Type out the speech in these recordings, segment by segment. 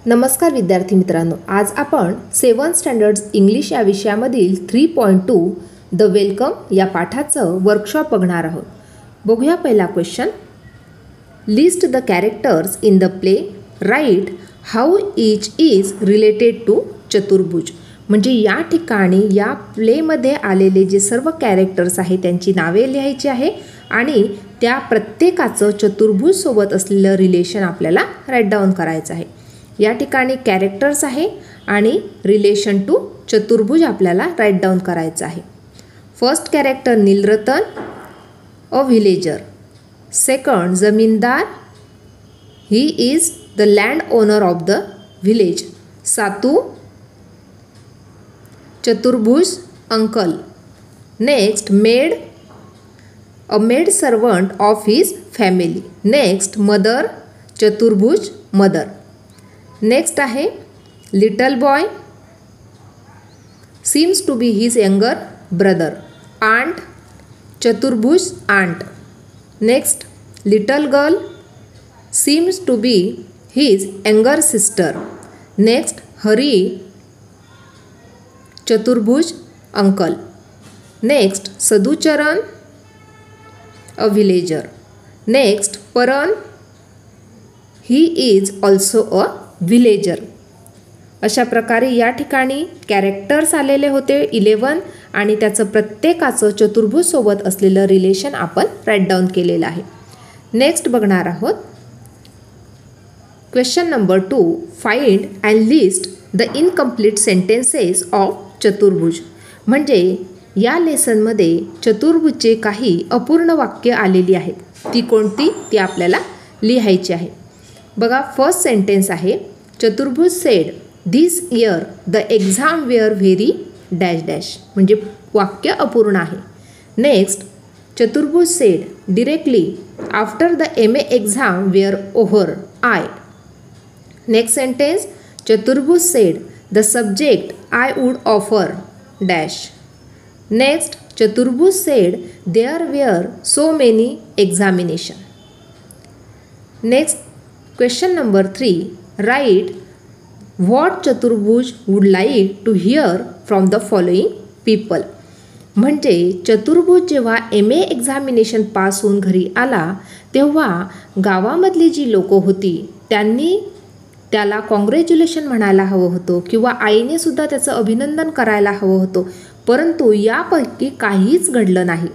नमस्कार विद्यार्थी मित्रांनो, आज आपण 7th स्टँडर्ड इंग्लिश या विषयामधील 3.2 द वेलकम या पाठाचं वर्कशॉप बघणार आहोत. बघूया पहिला question. List the characters in the play, right how each is related to Chaturbhuj. म्हणजे या ठिकाणी या प्लेमध्ये आलेले जे सर्व कॅरेक्टर्स आहेत त्यांची नावे लिहायची आहे आणि त्या प्रत्येकाचं चतुर्भुज सोबत असलेलं रिलेशन आपल्याला राईट डाऊन करायचं आहे. या ठिकाणी कॅरेक्टर्स आहे आणि रिलेशन टू चतुर्भुज आपल्याला राईट डाऊन करायचं आहे. First character Nilratan, a villager. Second zamindar, he is the land owner of the village. Satu, Chaturbhuj uncle. Next maid, a maid servant of his family. Next mother, Chaturbhuj mother. Next आहे little boy, seems to be his younger brother. Aunt, Chaturbhuj aunt. Next little girl, seems to be his younger sister. Next Hari, Chaturbhuj uncle. Next Saducharan, a villager. Next Paran, he is also a व्हिलेजर. अशा प्रकारे या ठिकाणी characters आलेले होते 11 आणि त्याचं प्रत्येकाचं चतुर्भुज सोबत असलेलं रिलेशन आपण राईट डाऊन केलेलं आहे. नेक्स्ट बघणार आहोत question number 2. Find and list the incomplete sentences of चतुर्भुज. म्हणजे या लेसनमध्ये चतुर्भुजचे काही अपूर्ण वाक्य आलेली आहेत. ती कोणती ती आपल्याला लिहायची आहे. बघा, फर्स्ट सेंटेन्स आहे Chaturbhuj said this year the exam were very dash dash. म्हणजे वाक्य अपूर्ण आहे. Next Chaturbhuj said directly after the MA exam were over I. Next sentence Chaturbhuj said the subject I would offer dash. Next Chaturbhuj said there were so many examination. Next question number 3. Right what Chaturbhuj would like to hear from the following people. म्हणजे चतुर्भुज जेव्हा MA examination pass होऊन घरी आला तेव्हा गावामधली जी लोकं होती त्यांनी त्याला कॉंग्रॅच्युलेशन म्हणायला हवं होतं किंवा आईने सुद्धा त्याचं अभिनंदन करायला हवं होतं, परंतु यापैकी काहीच घडलं नाही.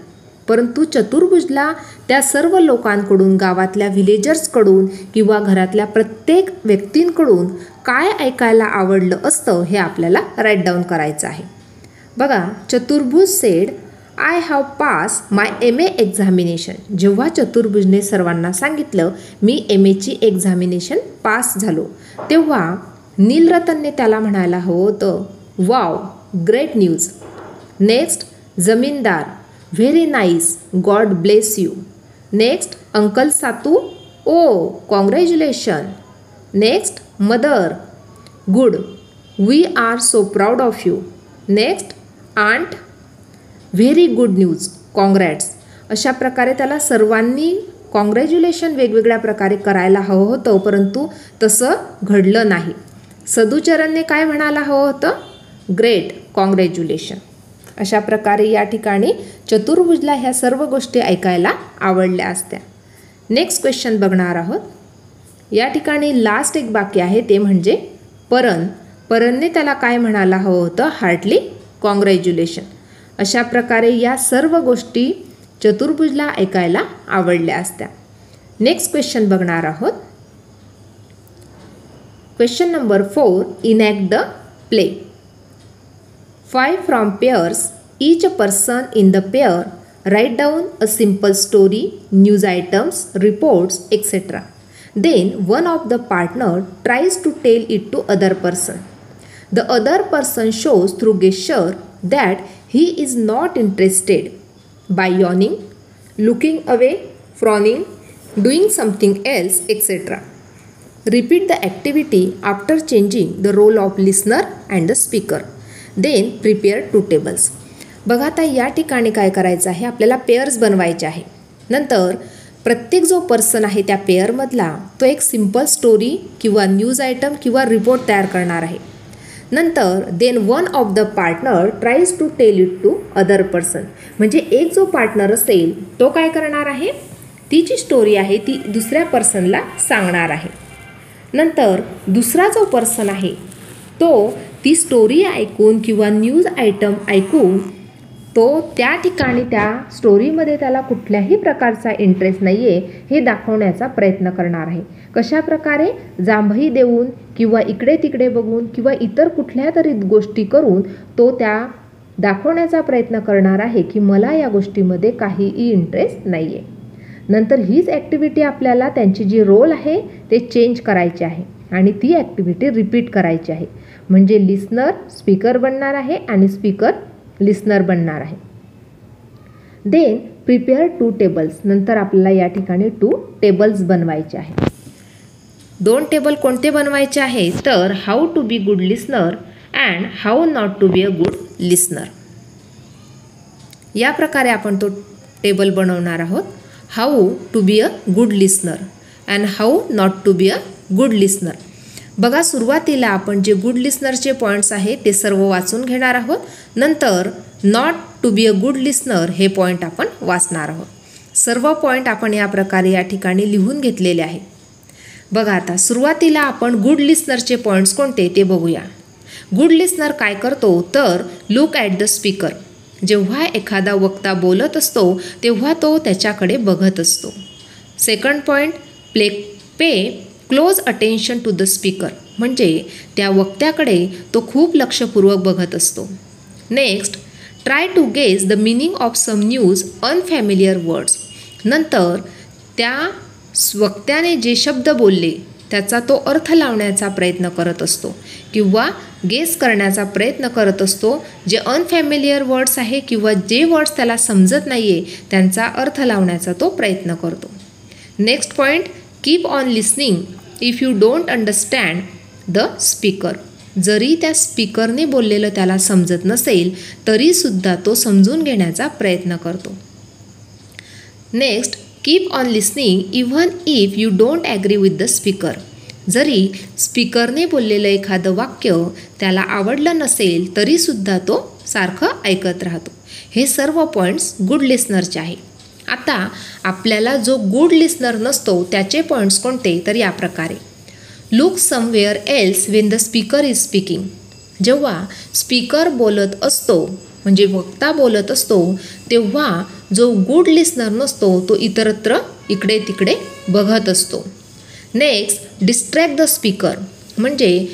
परंतु चतुर्भुजला त्या सर्व लोकांकडून, गावातल्या व्हिलेजर्सकडून किंवा घरातल्या प्रत्येक व्यक्तींकडून काय ऐकायला आवडलं असतं हे आपल्याला राईट डाऊन करायचं आहे. बघा, चतुर्भुज said I have pass my MA examination. जेव्हा चतुर्भुजने सर्वांना सांगितलं मी MAची एक्झामिनेशन पास झालो, तेव्हा नीलरतनने त्याला म्हणायला हवं होतं wow great news. Next zamindar, very nice, God bless you. Next uncle Satu, oh congratulation. Next mother, good, we are so proud of you. Next aunt, very good news, congrats. अशा प्रकारे त्याला सर्वांनी कॉंग्रॅच्युलेशन वेगवेगळ्या प्रकारे करायला हवं होतं, परंतु तसं घडलं नाही. सदुचरणने काय म्हणायला हवं होतं, ग्रेट, कॉंग्रॅच्युलेशन. अशा प्रकारे या ठिकाणी चतुर्भुजला ह्या सर्व गोष्टी ऐकायला आवडल्या असत्या. नेक्स्ट क्वेश्चन बघणार आहोत. या ठिकाणी लास्ट एक वाक्य आहे ते म्हणजे परन. परनने त्याला काय म्हणायला हवं होतं, हार्टली कॉंग्रॅच्युलेशन. अशा प्रकारे या सर्व गोष्टी चतुर्भुजला ऐकायला आवडल्या असत्या. नेक्स्ट क्वेश्चन बघणार आहोत. Question number 4. Enact the play. 5 from pairs, each person in the pair write down a simple story, news items, reports, etc. Then one of the partner tries to tell it to other person. The other person shows through gesture that he is not interested by yawning, looking away, frowning, doing something else, etc. Repeat the activity after changing the role of listener and the speaker. Then prepare 2 tables. बघा, आता या ठिकाणी काय करायचं आहे, आपल्याला pairs बनवायचे आहे. नंतर प्रत्येक जो पर्सन आहे त्या पेअरमधला तो एक सिम्पल स्टोरी किंवा न्यूज आयटम किंवा रिपोर्ट तयार करणार आहे. नंतर then one of the partner tries to tell it to other person, म्हणजे एक जो पार्टनर असेल तो काय करणार आहे, ती जी स्टोरी आहे ती दुसऱ्या पर्सनला सांगणार आहे. नंतर दुसरा जो पर्सन आहे तो ती स्टोरी ऐकून किंवा न्यूज आयटम ऐकून तो त्या ठिकाणी त्या स्टोरीमध्ये त्याला कुठल्याही प्रकारचा इंटरेस्ट नाही आहे हे दाखवण्याचा प्रयत्न करणार आहे. कशा प्रकारे, जांभई देऊन किंवा इकडे तिकडे बघून किंवा इतर कुठल्या तरी गोष्टी करून तो त्या दाखवण्याचा प्रयत्न करणार आहे की मला या गोष्टीमध्ये काहीही इंटरेस्ट नाही आहे. नंतर हीच ॲक्टिव्हिटी आपल्याला त्यांची जी रोल आहे ते चेंज करायची आहे आणि ती ॲक्टिव्हिटी रिपीट करायची आहे. म्हणजे लिस्नर स्पीकर बनणार आहे आणि स्पीकर लिस्नर बनणार आहे. Then prepare 2 tables. नंतर आपल्याला या ठिकाणी 2 टेबल्स बनवायचे आहे. 2 टेबल कोणते बनवायचे आहे तर how to be good listener and how not to be a good listener. या प्रकारे आपण तो टेबल बनवणार आहोत. How to be a good listener and how not to be a good listener. बघा, सुरुवातीला आपण जे गुड लिस्नरचे पॉईंट्स आहेत ते सर्व वाचून घेणार आहोत. नंतर not to be a good listener हे पॉईंट आपण वाचणार आहोत. सर्व पॉईंट आपण या प्रकारे या ठिकाणी लिहून घेतलेले आहे. बघा, आता सुरुवातीला आपण गुड लिस्नरचे पॉईंट्स कोणते ते बघूया. गुड लिस्नर काय करतो तर लुक ॲट द स्पीकर. जेव्हा एखादा वक्ता बोलत असतो तेव्हा तो त्याच्याकडे बघत असतो. Second point, pay close attention to the speaker, म्हणजे त्या वक्त्याकडे तो खूप लक्षपूर्वक बघत असतो. Next, try to guess the meaning of some news unfamiliar words. नंतर त्या वक्त्याने जे शब्द बोलले त्याचा तो अर्थ लावण्याचा प्रयत्न करत असतो किंवा गेस करण्याचा प्रयत्न करत असतो. जे अनफॅमिलियर वर्ड्स आहे किंवा जे वर्ड्स त्याला समजत नाही आहे त्यांचा अर्थ लावण्याचा तो प्रयत्न करतो. Next point, keep on listening if you don't understand the speaker. जरी त्या स्पीकरने बोललेलं त्याला समजत नसेल तरीसुद्धा तो समजून घेण्याचा प्रयत्न करतो. Next, keep on listening even if you don't agree with the speaker. जरी स्पीकरने बोललेलं एखादं वाक्य त्याला आवडलं नसेल तरीसुद्धा तो सारखं ऐकत राहतो. हे सर्व पॉईंट्स गुड लिस्नरचे आहे. आता आपल्याला जो गुड लिस्नर नसतो त्याचे पॉईंट्स कोणते तर या प्रकारे, look somewhere else Wien the speaker is speaking. जेव्हा स्पीकर बोलत असतो म्हणजे वक्ता बोलत असतो तेव्हा जो गुड लिस्नर नसतो तो इतरत्र इकडे तिकडे बघत असतो. नेक्स्ट, डिस्ट्रॅक्ट द स्पीकर, म्हणजे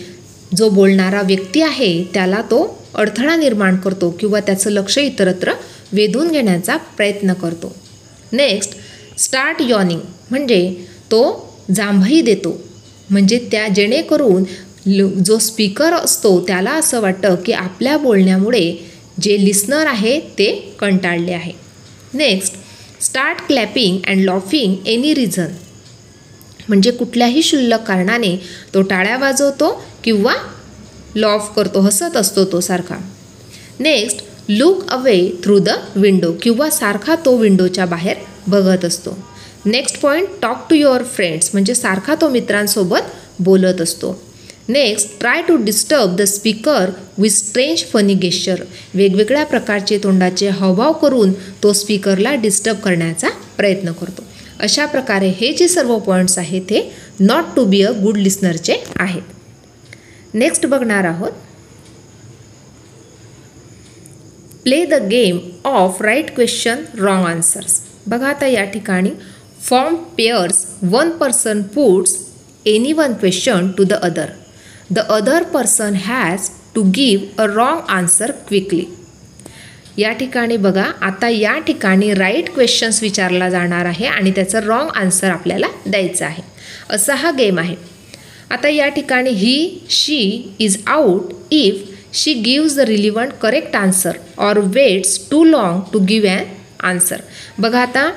जो बोलणारा व्यक्ती आहे त्याला तो अडथळा निर्माण करतो किंवा त्याचं लक्ष इतरत्र वेधून घेण्याचा प्रयत्न करतो. नेक्स्ट, स्टार्ट यॉर्निंग, म्हणजे तो जांभई देतो, म्हणजे त्या जेणेकरून जो स्पीकर असतो त्याला असं वाटतं की आपल्या बोलण्यामुळे जे लिस्नर आहे ते कंटाळले आहे. Next, start clapping and laughing any reason, म्हणजे कुठल्याही क्षुल्लक कारणाने तो टाळ्या वाजवतो किंवा लॉफ करतो, हसत असतो तो सारखा. Next, look away through the window, किंवा सारखा तो विंडोच्या बाहेर बघत असतो. Next point, talk to your friends, म्हणजे सारखा तो मित्रांसोबत बोलत असतो. Next, try to disturb the speaker with strange funny gesture, वेगवेगळ्या प्रकारचे तोंडाचे हावभाव करून तो स्पीकरला डिस्टर्ब करण्याचा प्रयत्न करतो. अशा प्रकारे हे जे सर्व पॉईंट्स आहेत ते not to be a good लिस्नरचे आहेत. नेक्स्ट बघणार आहोत, play the game of right question wrong answers. बघा, आता या ठिकाणी form pairs, one person puts any one question to the other. The other person has to give a wrong answer quickly. या ठिकाणी बघा, आता या ठिकाणी राईट क्वेश्चन्स विचारला जाणार आहे आणि त्याचं रॉंग आन्सर आपल्याला द्यायचं आहे. असा हा गेम आहे. आता या ठिकाणी he she is out if she gives the relevant correct answer or waits too long to give an answer. बघा, आता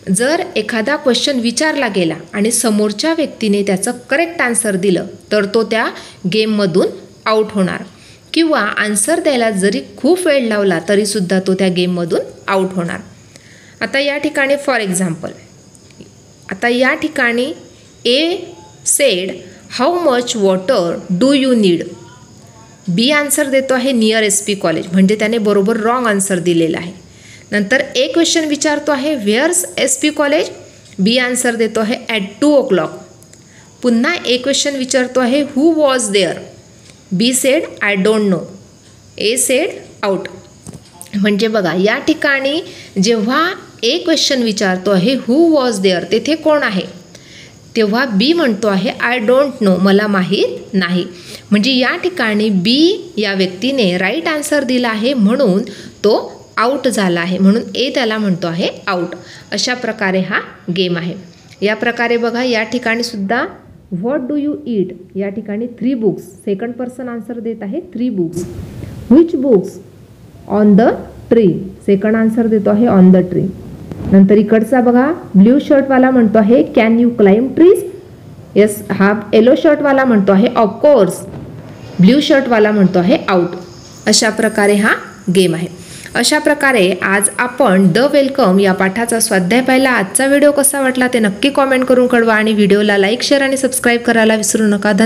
जर एखादा क्वेश्चन विचारला गेला आणि समोरच्या व्यक्तीने त्याचं करेक्ट आन्सर दिलं तर तो त्या गेममधून आऊट होणार, किंवा आन्सर द्यायला जरी खूप वेळ लावला तरीसुद्धा तो त्या गेममधून आऊट होणार. आता या ठिकाणी फॉर एक्झाम्पल, आता या ठिकाणी A said how much water do you need. B answer देतो आहे नियर SP कॉलेज, म्हणजे त्याने बरोबर रॉंग आन्सर दिलेला आहे. नंतर ए क्वेश्चन विचारतो आहे व्हेअर्स SP कॉलेज. बी आन्सर देतो आहे ॲट 2 o'clock. पुन्हा ए क्वेश्चन विचारतो आहे who was there. B said I don't know. A said out. म्हणजे बघा या ठिकाणी जेव्हा ए क्वेश्चन विचारतो आहे हू वॉज देअर, तेथे कोण आहे, तेव्हा बी म्हणतो आहे आय डोंट नो, मला माहीत नाही. म्हणजे या ठिकाणी बी या व्यक्तीने राईट आन्सर दिला आहे म्हणून तो आऊट झाला आहे, म्हणून ए त्याला म्हणतो आहे आऊट. अशा प्रकारे हा गेम आहे. या प्रकारे बघा या ठिकाणी सुद्धा व्हॉट डू यू ईट, या ठिकाणी 3 बुक्स, सेकंड पर्सन आन्सर देत आहे 3 books. Which books on the tree, second answer देतो आहे ऑन द ट्री. नंतर इकडचा बघा ब्ल्यू शर्टवाला म्हणतो आहे can you climb trees. Yes, हा येलो शर्टवाला म्हणतो आहे ऑफकोर्स. ब्ल्यू शर्टवाला म्हणतो आहे आऊट. अशा प्रकारे हा गेम आहे. अशा प्रकारे आज आपण द वेलकम या पाठाचा स्वाध्याय पाहिला. आजचा व्हिडिओ कसा वाटला ते नक्की कॉमेंट करून कळवा आणि व्हिडिओला लाईक, शेअर आणि सबस्क्राईब करायला विसरू नका. धन्यवाद.